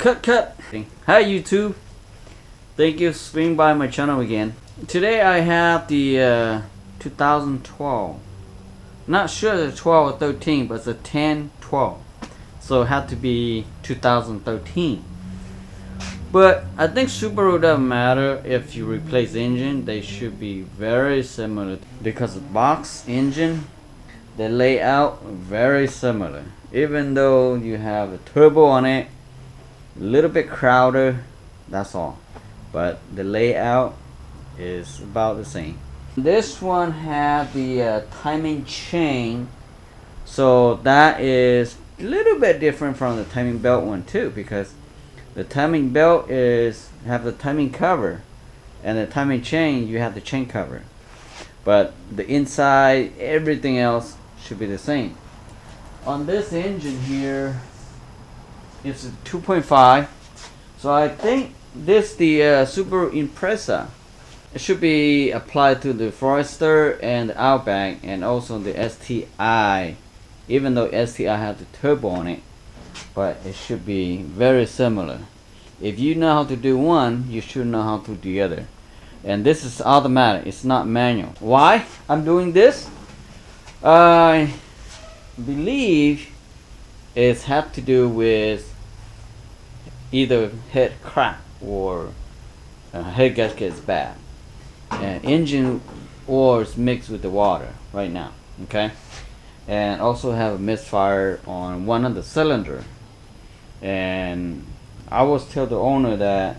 Cut. Hi YouTube. Thank you for swinging by my channel again. Today I have the 2012. Not sure the 12 or 13, but it's a 10-12. So it had to be 2013. But I think Subaru doesn't matter if you replace the engine. They should be very similar because the box engine, the layout very similar. Even though you have a turbo on it, a little bit crowded, that's all. But the layout is about the same. This one had the timing chain, so that is a little bit different from the timing belt one too, because the timing belt have the timing cover, and the timing chain you have the chain cover. But the inside, everything else should be the same. On this engine here, it's a 2.5, so I think this the Subaru Impreza. It should be applied to the Forester and the Outback, and also the STI, even though STI has the turbo on it, but it should be very similar. If you know how to do one, you should know how to do the other. And this is automatic, it's not manual. Why I'm doing this? I believe it's have to do with either head crack or head gasket is bad, and engine oil is mixed with the water right now. Okay, and also have a misfire on one of the cylinder. And I was tell the owner that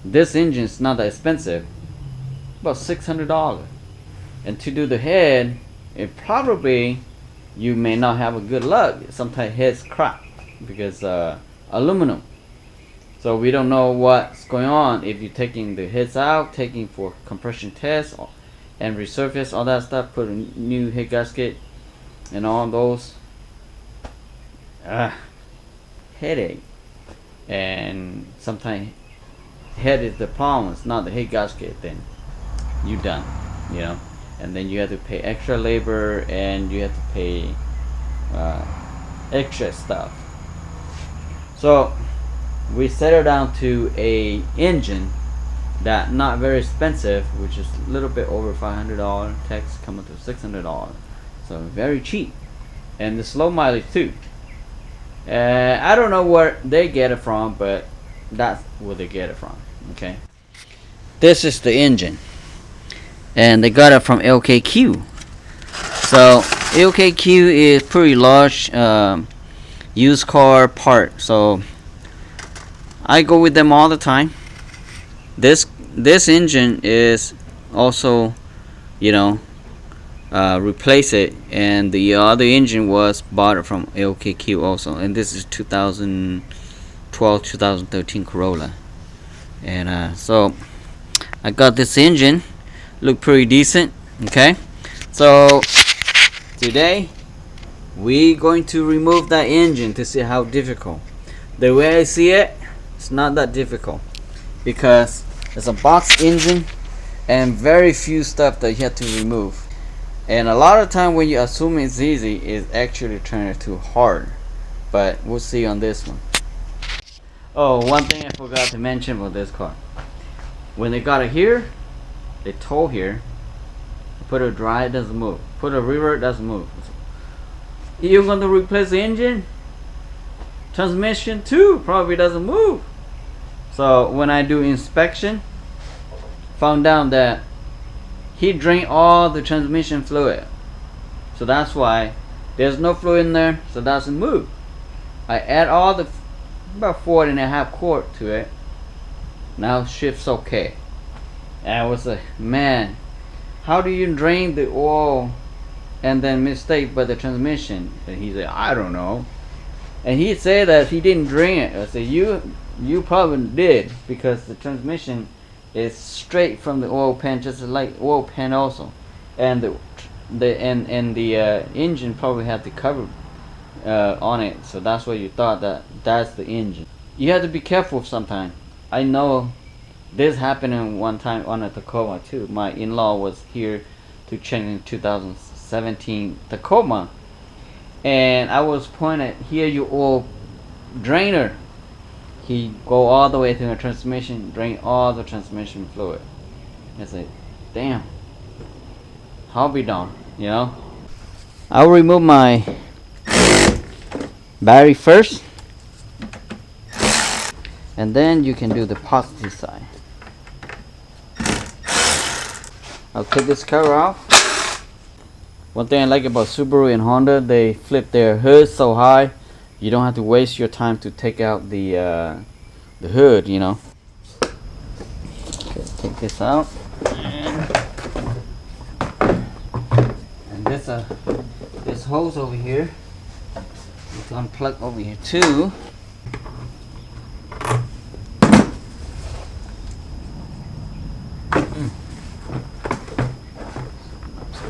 this engine is not that expensive, about $600, and to do the head, it probably you may not have a good luck. Sometimes heads crack because aluminum. So we don't know what's going on if you're taking the heads out, taking for compression tests and resurface all that stuff, put a new head gasket and all those. Headache. And sometimes head is the problem, it's not the head gasket, then you done, you know. And then you have to pay extra labor, and you have to pay extra stuff. So we settle down to a engine that not very expensive, which is a little bit over $500. Tax coming to $600, so very cheap, and the low mileage too. I don't know where they get it from, but that's where they get it from. Okay, this is the engine, and they got it from LKQ. So LKQ is pretty large used car part, so I go with them all the time. This engine is also, you know, replace it, and the other engine was bought from LKQ also. And this is 2012 2013 Corolla, and so I got this engine, look pretty decent. Okay, so today we going to remove that engine to see how difficult. The way I see it, it's not that difficult, because it's a box engine and very few stuff that you have to remove. And a lot of time when you assume it's easy, it's actually turning too hard. But we'll see on this one. Oh, one thing I forgot to mention about this car. When they got it here, they tow here. Put it dry, it doesn't move. Put a river, it doesn't move. You're going to replace the engine? Transmission too probably doesn't move. So when I do inspection, found out that he drained all the transmission fluid, so that's why there's no fluid in there, so it doesn't move. I add all the about 4.5 quart to it. Now shifts okay. And I was like, man, how do you drain the oil and then mistake by the transmission? And he said, I don't know. And he said that he didn't drain it. I said, you probably did, because the transmission is straight from the oil pan, just like oil pan also, and the engine probably had the cover on it, so that's why you thought that that's the engine. You have to be careful sometimes. I know this happened one time on a Tacoma too. My in-law was here to check in 2017 Tacoma, and I was pointed, here your oil drainer. he go all the way to the transmission, drain all the transmission fluid. It's like, damn, I'll be done, you know. I'll remove my battery first, and then you can do the positive side. I'll take this cover off. One thing I like about Subaru and Honda, they flip their hood so high, you don't have to waste your time to take out the hood, you know. Okay, take this out, and this hose over here, you can unplug over here too.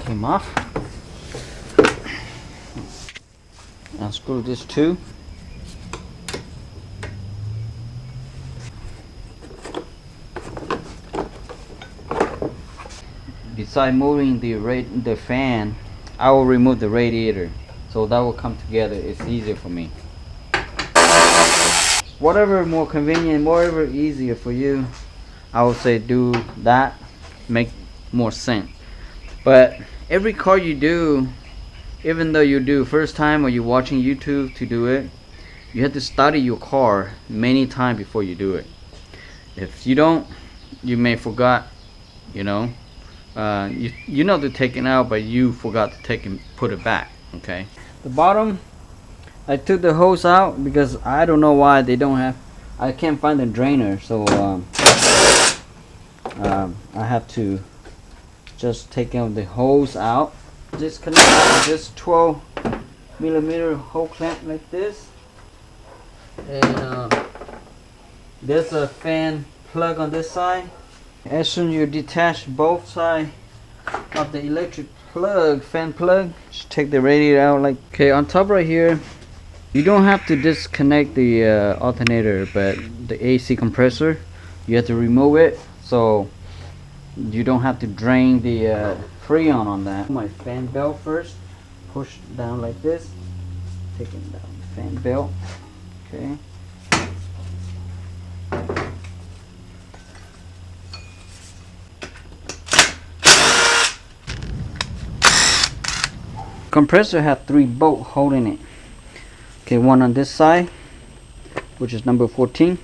Came off. Now screw this too. Besides moving the fan, I will remove the radiator, so that will come together. It's easier for me. Whatever more convenient, whatever easier for you, I would say do that. Make more sense. But every car you do, even though you do first time or you're watching YouTube to do it, you have to study your car many times before you do it. If you don't, you may forgot, you know. You know to take it out, but you forgot to take and put it back. Okay. The bottom, I took the hose out because I don't know why they don't have. I can't find the drainer, so I have to just take out the hose out. Just connect this 12mm hole clamp like this, and there's a fan plug on this side. As soon as you detach both sides of the electric plug, fan plug, just take the radiator out. Like, okay, on top right here, you don't have to disconnect the alternator, but the AC compressor, you have to remove it, so you don't have to drain the Freon on that. My fan belt first, push down like this, taking down the fan belt. Okay. Compressor have 3 bolts holding it. Okay, one on this side, which is number 14,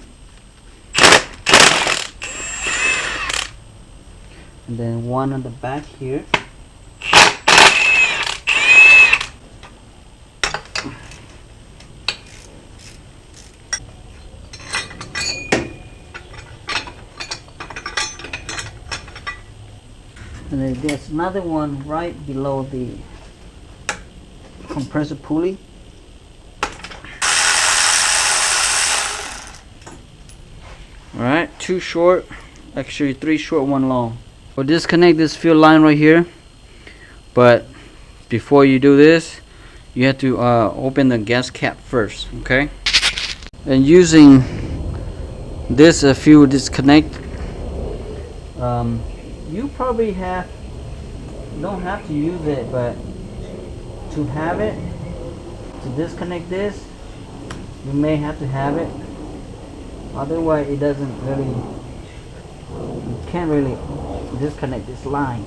and then one on the back here. And then there's another one right below the compressor pulley. Alright, 2 short, actually 3 short, 1 long. We'll disconnect this fuel line right here, but before you do this, you have to open the gas cap first, okay? And using this fuel disconnect, you probably don't have to use it, but to have it, to disconnect this, you may have to have it. Otherwise, it doesn't really, you can't really disconnect this line.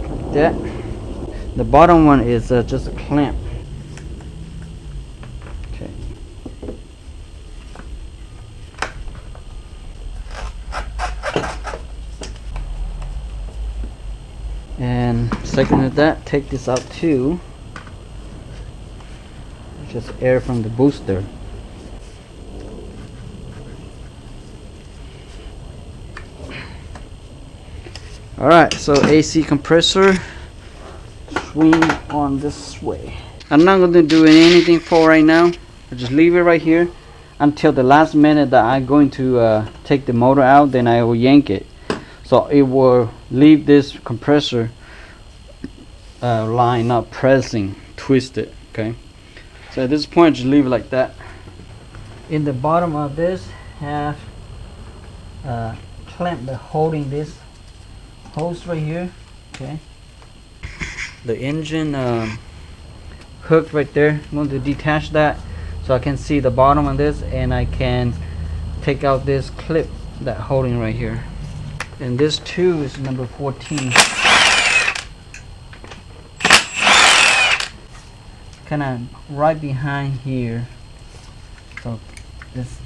Like that. The bottom one is just a clamp. Okay. And second to that, take this out too. Just air from the booster. Alright, so AC compressor, swing on this way. I'm not going to do anything for right now. I just leave it right here until the last minute that I'm going to take the motor out, then I will yank it. So it will leave this compressor line not pressing, twisted, okay? So at this point, just leave it like that. In the bottom of this, have a clamp that holding this hose right here, okay? The engine hook right there. I'm going to detach that so I can see the bottom of this, and I can take out this clip that holding right here. And this too is number 14. Kind of right behind here, so this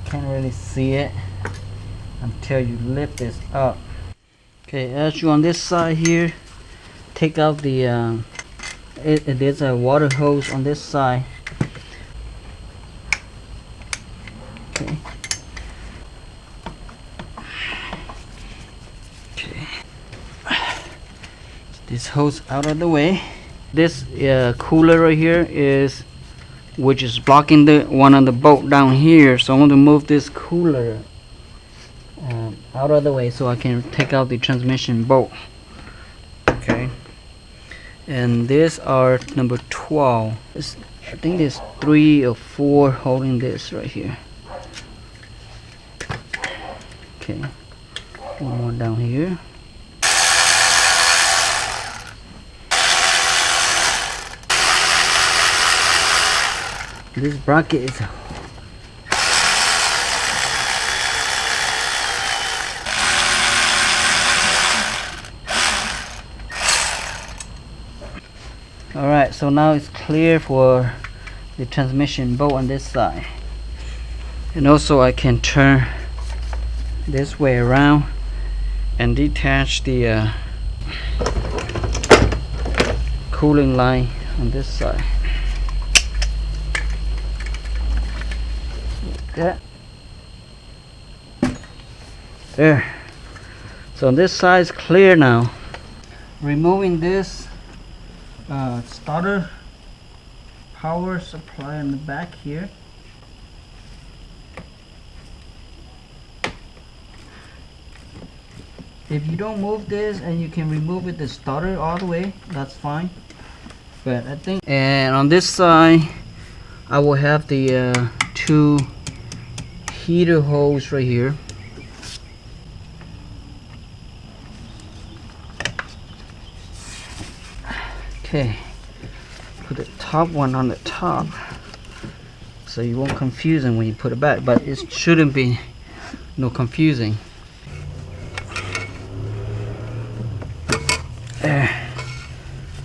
can't really see it until you lift this up. Okay, as you on this side here, take out the there's a water hose on this side. Okay. Okay. This hose out of the way. This cooler right here is, which is blocking the one on the boat down here. So I'm going to move this cooler out of the way so I can take out the transmission bolt. Okay. And these are number 12. I think there's 3 or 4 holding this right here. Okay. One more down here. This bracket is alright, so now it's clear for the transmission bolt on this side. And also I can turn this way around and detach the cooling line on this side. Like that. There. So this side is clear now. Removing this starter power supply in the back here. If you don't move this and you can remove it, the starter all the way, that's fine. But I think, and on this side I will have the 2 heater hose right here. Okay, put the top one on the top so you won't confuse them when you put it back, but it shouldn't be no confusing. There,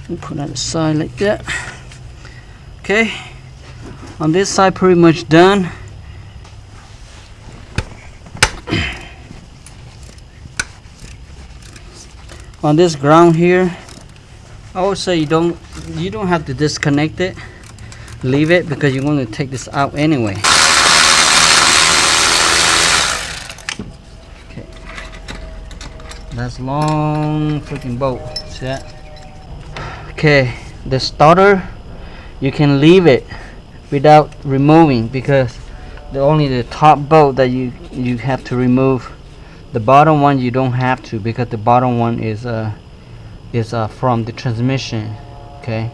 we'll put it on the side like that. Okay, on this side pretty much done. On this ground here, I would say you don't have to disconnect it. Leave it, because you're going to take this out anyway. Okay, that's long freaking bolt. See that? Okay, the starter you can leave it without removing, because only the top bolt that you have to remove. The bottom one you don't have to, because the bottom one is from the transmission. Okay,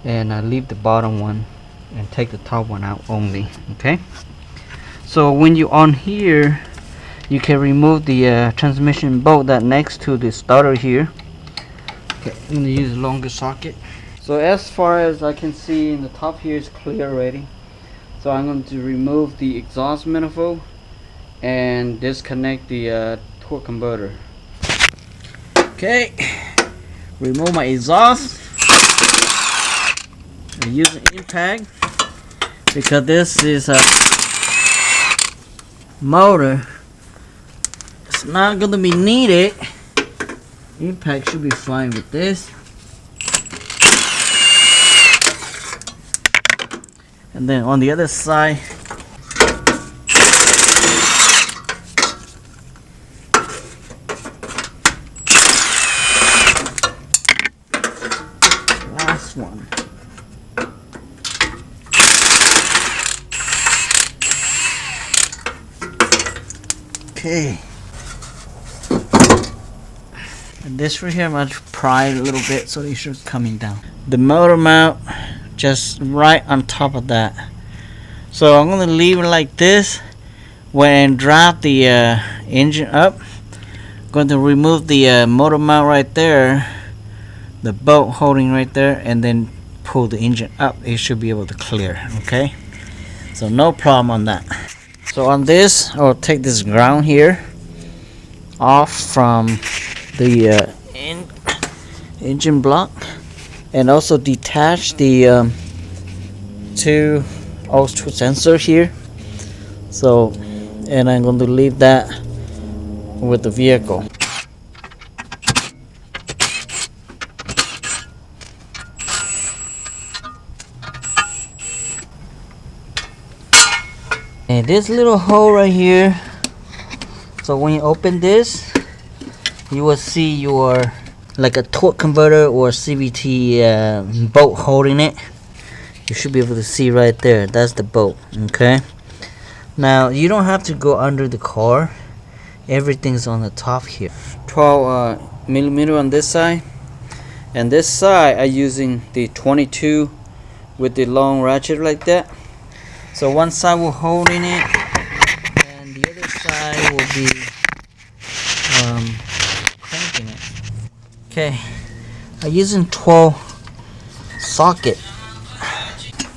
and leave the bottom one and take the top one out only. Okay, so when you on here, you can remove the transmission bolt that next to the starter here. Okay, I'm gonna use a longer socket. So as far as I can see, in the top here is clear already. So I'm going to remove the exhaust manifold and disconnect the torque converter. Okay, remove my exhaust. I use an impact because this is a motor. It's not going to be needed. Impact should be fine with this. And then on the other side, last one. Okay. And this right here, I'm going to pry it a little bit so they should coming down. The motor mount just right on top of that. So I'm going to leave it like this. When I drop the engine up, I'm going to remove the motor mount right there, the bolt holding right there, and then pull the engine up, it should be able to clear. Okay, so no problem on that. So on this, I'll take this ground here off from the engine block, and also detach the two sensor here. So, and I'm going to leave that with the vehicle. And this little hole right here, so when you open this, you will see your like a torque converter or CVT bolt holding it. You should be able to see right there. That's the bolt. Okay, now you don't have to go under the car. Everything's on the top here. 12 millimeter on this side, and this side I'm using the 22 with the long ratchet like that. So one side will hold in it, and the other side will be cranking it. Okay, I'm using 12 socket.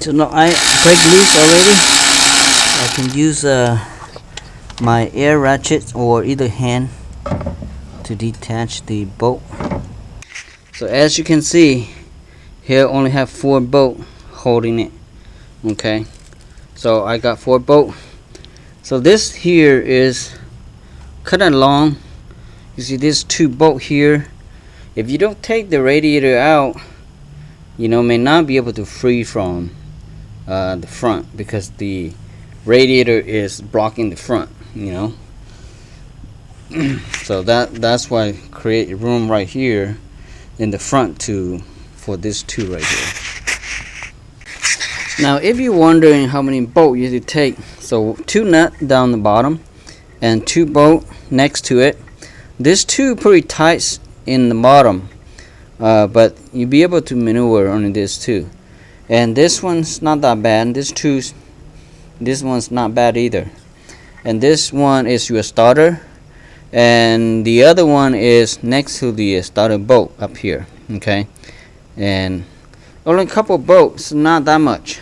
So now I break loose already. I can use my air ratchet or either hand to detach the bolt. So as you can see, here only have 4 bolt holding it. Okay, so I got 4 bolt. So this here is kind of long. You see this 2 bolt here. If you don't take the radiator out, you know, may not be able to free from the front, because the radiator is blocking the front, you know. So that's why I create room right here in the front for this 2 right here. Now if you're wondering how many bolt you should take, so 2 nut down the bottom and 2 bolt next to it. This 2 pretty tight in the bottom, but you'll be able to maneuver on this too. And this one's not that bad. This one's not bad either. And this one is your starter, and the other one is next to the starter bolt up here. Okay, and only a couple bolts, not that much.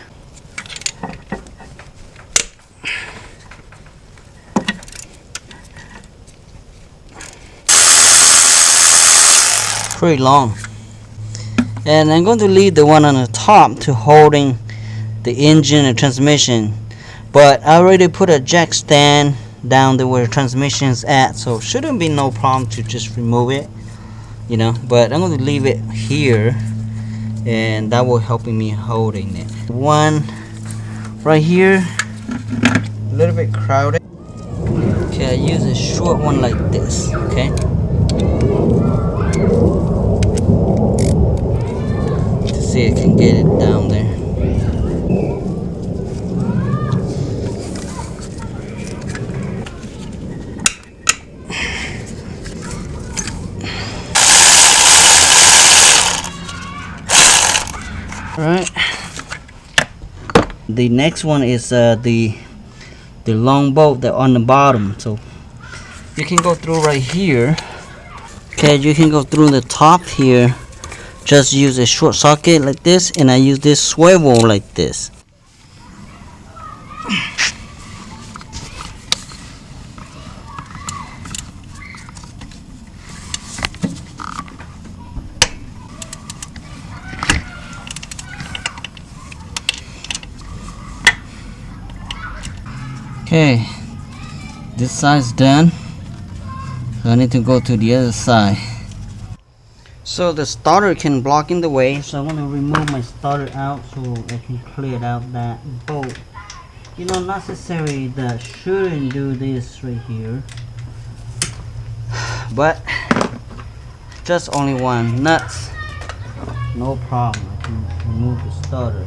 Pretty long. And I'm going to leave the one on the top to holding the engine and transmission, but I already put a jack stand down there where the transmission is at, so shouldn't be no problem to just remove it, you know. But I'm going to leave it here, and that will help me holding it. One right here, a little bit crowded. Okay, I use a short one like this. Okay, see, I can get it down there. All right. The next one is the long bolt that on the bottom. So you can go through right here. Okay, you can go through the top here. Just use a short socket like this, and I use this swivel like this. Okay, this side's done. So I need to go to the other side. So the starter can block in the way, so I'm going to remove my starter out so I can clear out that bolt. You know, not necessarily that shouldn't do this right here, but just only one nuts, no problem. I can remove the starter.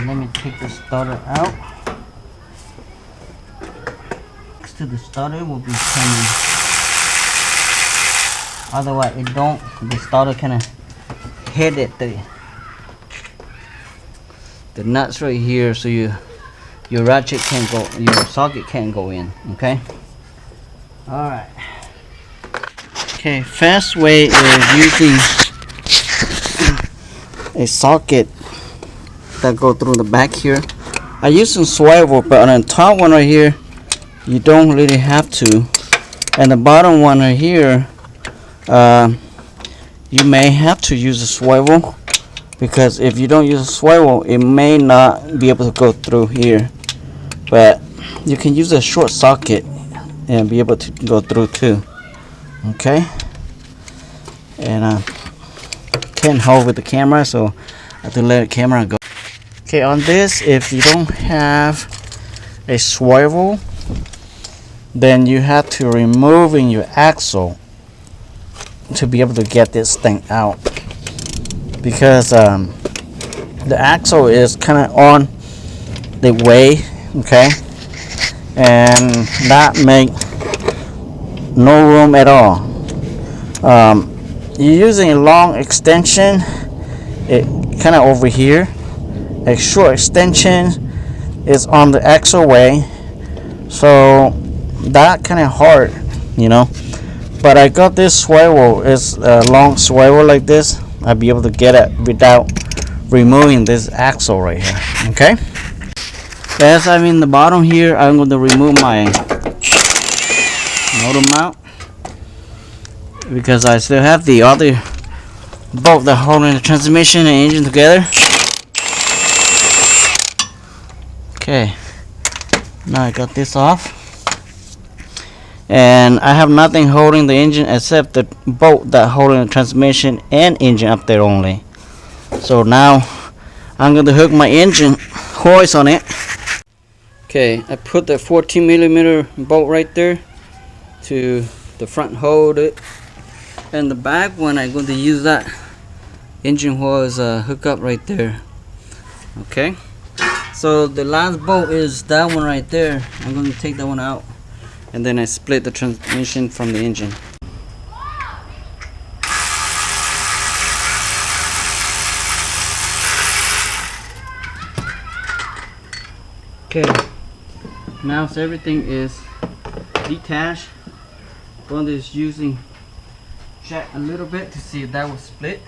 Let me take the starter out. Next to the starter will be coming. Otherwise, the starter kind of headed the nuts right here, so your ratchet can't go, your socket can't go in. Okay. All right. Okay. Fast way is using a socket that go through the back here. I use some swivel, but on the top one right here, you don't really have to. And the bottom one right here, you may have to use a swivel, because if you don't use a swivel, it may not be able to go through here. But you can use a short socket and be able to go through too. Okay. And can't hold with the camera, so I have to let the camera go. Okay, on this, if you don't have a swivel, then you have to remove your axle to be able to get this thing out, because the axle is kind of on the way. Okay, and that make no room at all. You're using a long extension, it kind of over here. A short extension is on the axle way, so that kind of hard, you know. But I got this swivel. It's a long swivel like this. I'll be able to get it without removing this axle right here. Okay. As I'm in the bottom here, I'm going to remove my motor mount, because I still have the other bolt that holding the transmission and engine together. Okay, now I got this off, and I have nothing holding the engine except the bolt that holding the transmission and engine up there only. So now I'm going to hook my engine hoist on it. Okay, I put the 14mm bolt right there to the front hold it, and the back one I'm going to use that engine hoist hook up right there. Okay, so the last bolt is that one right there. I'm going to take that one out, and then I split the transmission from the engine. Okay, now so everything is detached. I'm just using jack a little bit to see if that will split.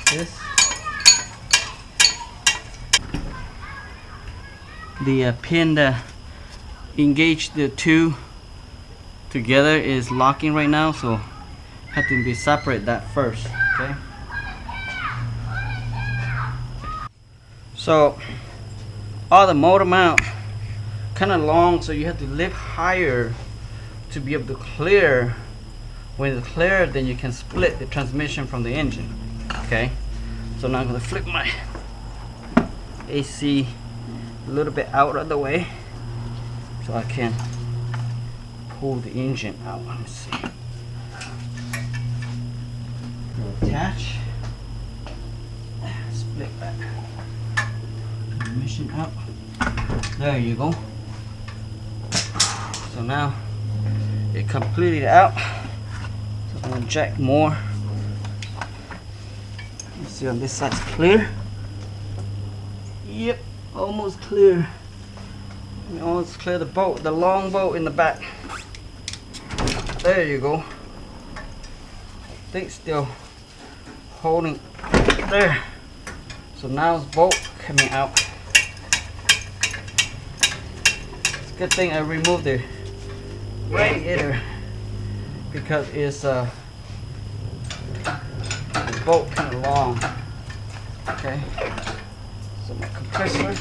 This. The pin that engage the two together is locking right now, so have to be separate that first. Okay, so all the motor mount kind of long, so you have to lift higher to be able to clear. When it's clear, then you can split the transmission from the engine. Okay, so now I'm going to flip my AC a little bit out of the way so I can pull the engine out. Let me see. Attach, split that transmission out. There you go. So now it completed out. So I'm gonna jack more. Let's see on this side's clear. Yep, almost clear. Almost clear the bolt, the long bolt in the back. There you go. I think still holding there. So now it's bolt coming out. It's a good thing I removed the radiator, because it's the bolt kind of long. Okay, so my compressor.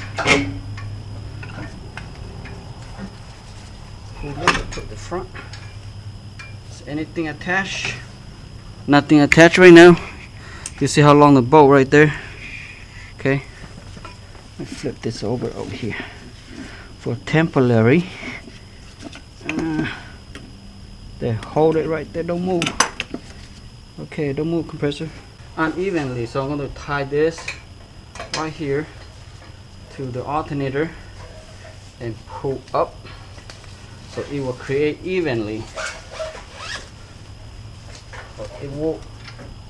Put the front. Is anything attached? Nothing attached right now. You see how long the bolt right there? Okay. Let me flip this over here for temporary. There, hold it right there. Don't move. Okay, don't move, compressor. Unevenly, so I'm going to tie this right here to to the alternator and pull up so it will create evenly. But it will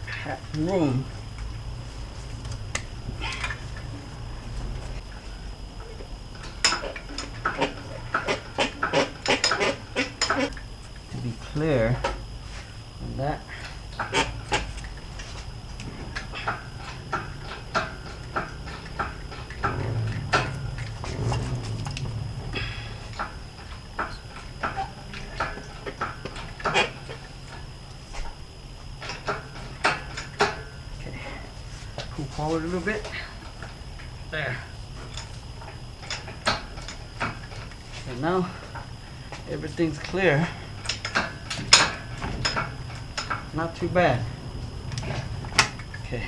have room to be clear on that. Pull forward a little bit. There. And now everything's clear. Not too bad. Okay.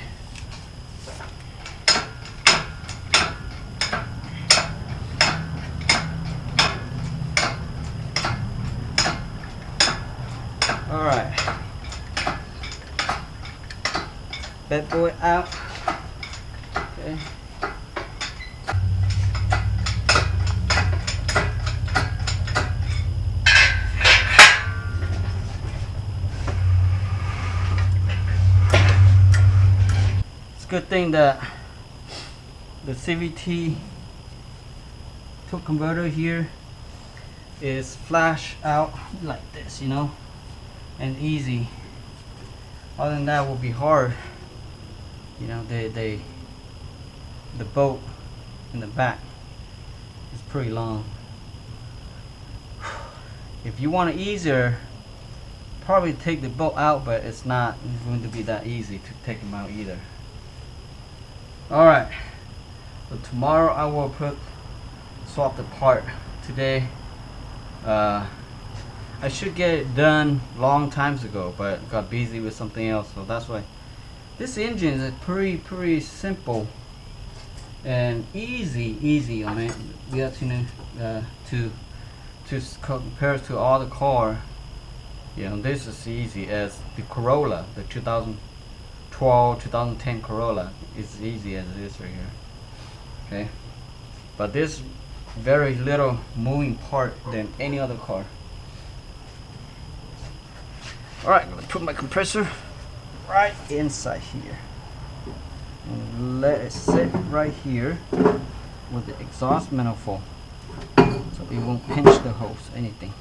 All right. Bad boy out. Okay. It's a good thing that the CVT tilt converter here is flash out like this, you know, and easy. Other than that will be hard. You know, the bolt in the back is pretty long. If you want it easier, probably take the bolt out, but it's not going to be that easy to take them out either. Alright, so tomorrow I will swap the part. Today I should get it done long times ago, but got busy with something else, so that's why. This engine is pretty simple and easy on it. We have to compare to all the car. You know, this is easy as the Corolla, the 2012, 2010 Corolla. It's easy as it is right here. Okay, but this very little moving part than any other car. All right, I'm gonna put my compressor right inside here and let it sit right here with the exhaust manifold so it won't pinch the hose anything.